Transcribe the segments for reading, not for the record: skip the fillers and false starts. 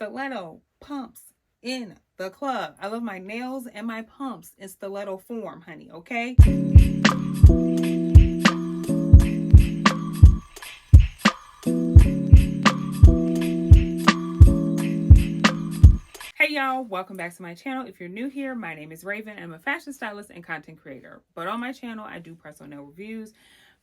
Stiletto pumps in the club. I love my nails and my pumps in stiletto form, honey, okay? Hey y'all, welcome back to my channel. If you're new here, my name is Raven. I'm a fashion stylist and content creator. But on my channel, I do press-on nail reviews,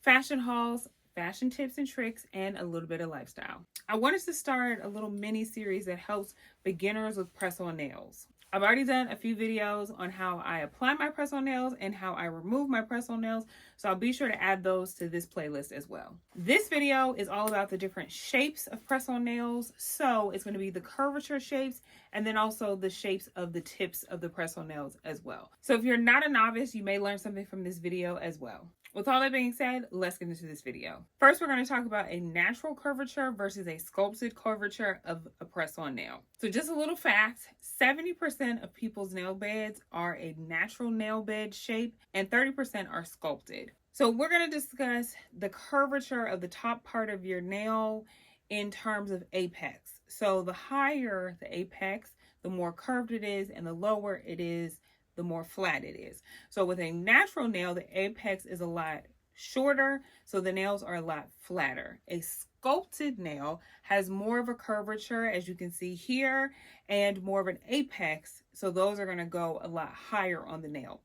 fashion hauls, fashion tips and tricks, and a little bit of lifestyle. I wanted to start a little mini series that helps beginners with press-on nails. I've already done a few videos on how I apply my press-on nails and how I remove my press-on nails, so I'll be sure to add those to this playlist as well. This video is all about the different shapes of press-on nails, so it's going to be the curvature shapes and then also the shapes of the tips of the press-on nails as well. So if you're not a novice, you may learn something from this video as well. With all that being said, let's get into this video. First, we're going to talk about a natural curvature versus a sculpted curvature of a press-on nail. So just a little fact, 70% of people's nail beds are a natural nail bed shape and 30% are sculpted. So we're going to discuss the curvature of the top part of your nail in terms of apex. So the higher the apex, the more curved it is, and the lower it is, the more flat it is. So with a natural nail, the apex is a lot shorter, so the nails are a lot flatter. A sculpted nail has more of a curvature, as you can see here, and more of an apex, so those are going to go a lot higher on the nail.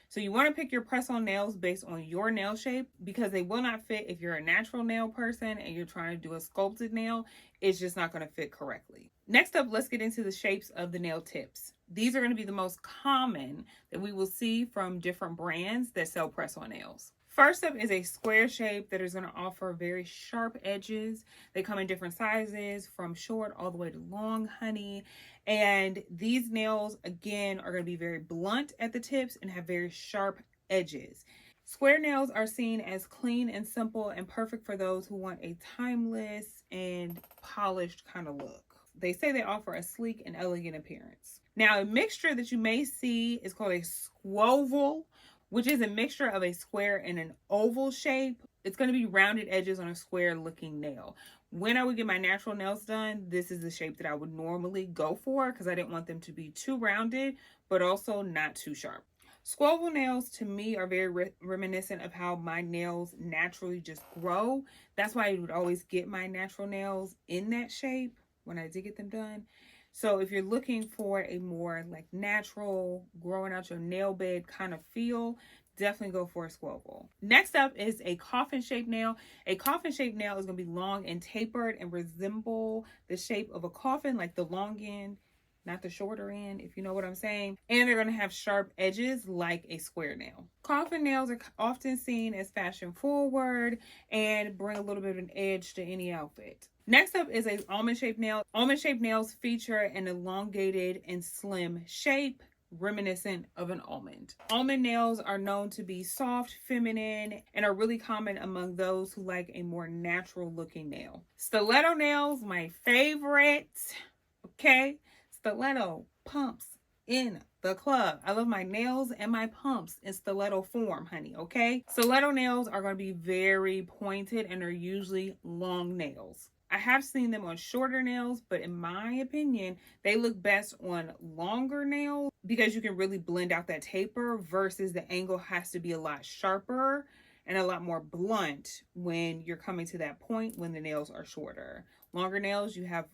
So you want to pick your press-on nails based on your nail shape, because they will not fit if you're a natural nail person and you're trying to do a sculpted nail. It's just not going to fit correctly. Next up, let's get into the shapes of the nail tips. These are going to be the most common that we will see from different brands that sell press-on nails. First up is a square shape that is going to offer very sharp edges. They come in different sizes, from short all the way to long, honey. And these nails, again, are going to be very blunt at the tips and have very sharp edges. Square nails are seen as clean and simple and perfect for those who want a timeless and polished kind of look. They say they offer a sleek and elegant appearance. Now, a mixture that you may see is called a SQUOVAL, which is a mixture of a square and an oval shape. It's going to be rounded edges on a square looking nail. When I would get my natural nails done, this is the shape that I would normally go for, because I didn't want them to be too rounded, but also not too sharp. SQUOVAL nails to me are very reminiscent of how my nails naturally just grow. That's why I would always get my natural nails in that shape when I did get them done. So if you're looking for a more like natural, growing out your nail bed kind of feel, definitely go for a SQUOVAL. Next up is a coffin shaped nail. A coffin shaped nail is going to be long and tapered and resemble the shape of a coffin, like the long end, not the shorter end, if you know what I'm saying. And they're going to have sharp edges like a square nail. Coffin nails are often seen as fashion forward and bring a little bit of an edge to any outfit. Next up is a almond shaped nail. Almond shaped nails feature an elongated and slim shape, reminiscent of an almond. Almond nails are known to be soft, feminine, and are really common among those who like a more natural looking nail. Stiletto nails, my favorite. Okay, stiletto pumps in the club. I love my nails and my pumps in stiletto form, honey, okay? Stiletto nails are going to be very pointed and are usually long nails. I have seen them on shorter nails, but in my opinion, they look best on longer nails because you can really blend out that taper versus the angle has to be a lot sharper and a lot more blunt when you're coming to that point when the nails are shorter. Longer nails, you have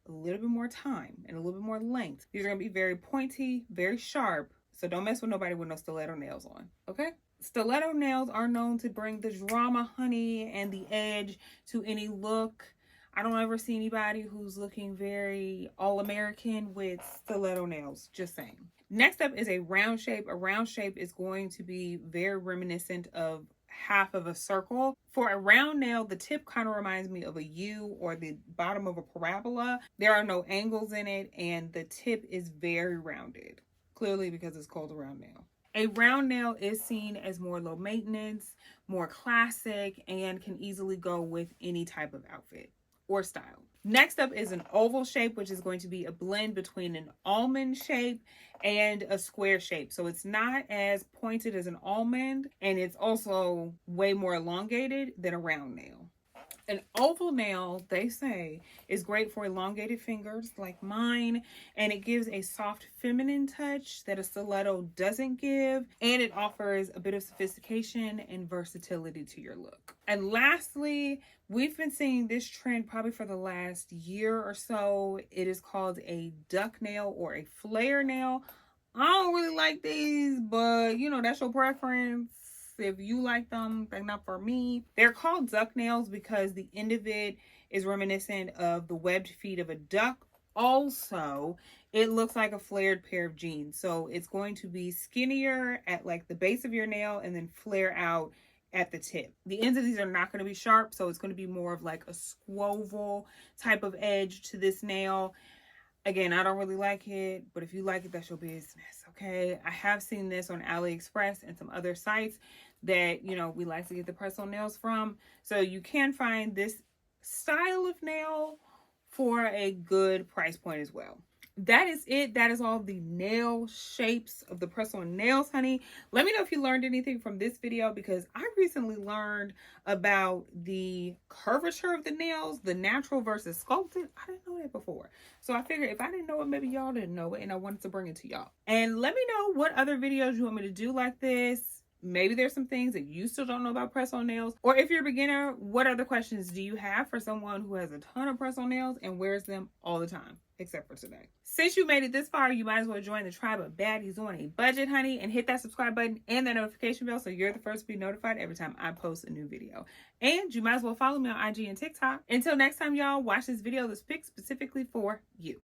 a little bit more time and a little bit more length. These are going to be very pointy, very sharp, so don't mess with nobody with no stiletto nails on, okay? Stiletto nails are known to bring the drama, honey, and the edge to any look. I don't ever see anybody who's looking very all-American with stiletto nails, just saying. Next up is a round shape. A round shape is going to be very reminiscent of half of a circle. For a round nail, the tip kind of reminds me of a U or the bottom of a parabola. There are no angles in it, and the tip is very rounded, clearly because it's called a round nail. A round nail is seen as more low maintenance, more classic, and can easily go with any type of outfit or style. Next up is an oval shape, which is going to be a blend between an almond shape and a square shape. So it's not as pointed as an almond, and it's also way more elongated than a round nail. An oval nail, they say, is great for elongated fingers like mine, and it gives a soft feminine touch that a stiletto doesn't give, and it offers a bit of sophistication and versatility to your look. And lastly, we've been seeing this trend probably for the last year or so. It is called a duck nail or a flare nail. I don't really like these, but you know, that's your preference. If you like them, they're not for me. They're called duck nails because the end of it is reminiscent of the webbed feet of a duck. Also, it looks like a flared pair of jeans. So it's going to be skinnier at like the base of your nail and then flare out at the tip. The ends of these are not going to be sharp, so it's going to be more of like a SQUOVAL type of edge to this nail. Again, I don't really like it, but if you like it, that's your business, okay? I have seen this on AliExpress and some other sites that, you know, we like to get the press-on nails from. So you can find this style of nail for a good price point as well. That is it. That is all the nail shapes of the press-on nails, honey. Let me know if you learned anything from this video, because I recently learned about the curvature of the nails, the natural versus sculpted. I didn't know that before. So I figured if I didn't know it, maybe y'all didn't know it, and I wanted to bring it to y'all. And let me know what other videos you want me to do like this. Maybe there's some things that you still don't know about press-on nails. Or if you're a beginner, what other questions do you have for someone who has a ton of press-on nails and wears them all the time, except for today? Since you made it this far, you might as well join the tribe of baddies on a budget, honey, and hit that subscribe button and that notification bell so you're the first to be notified every time I post a new video. And you might as well follow me on IG and TikTok. Until next time, y'all, watch this video that's picked specifically for you.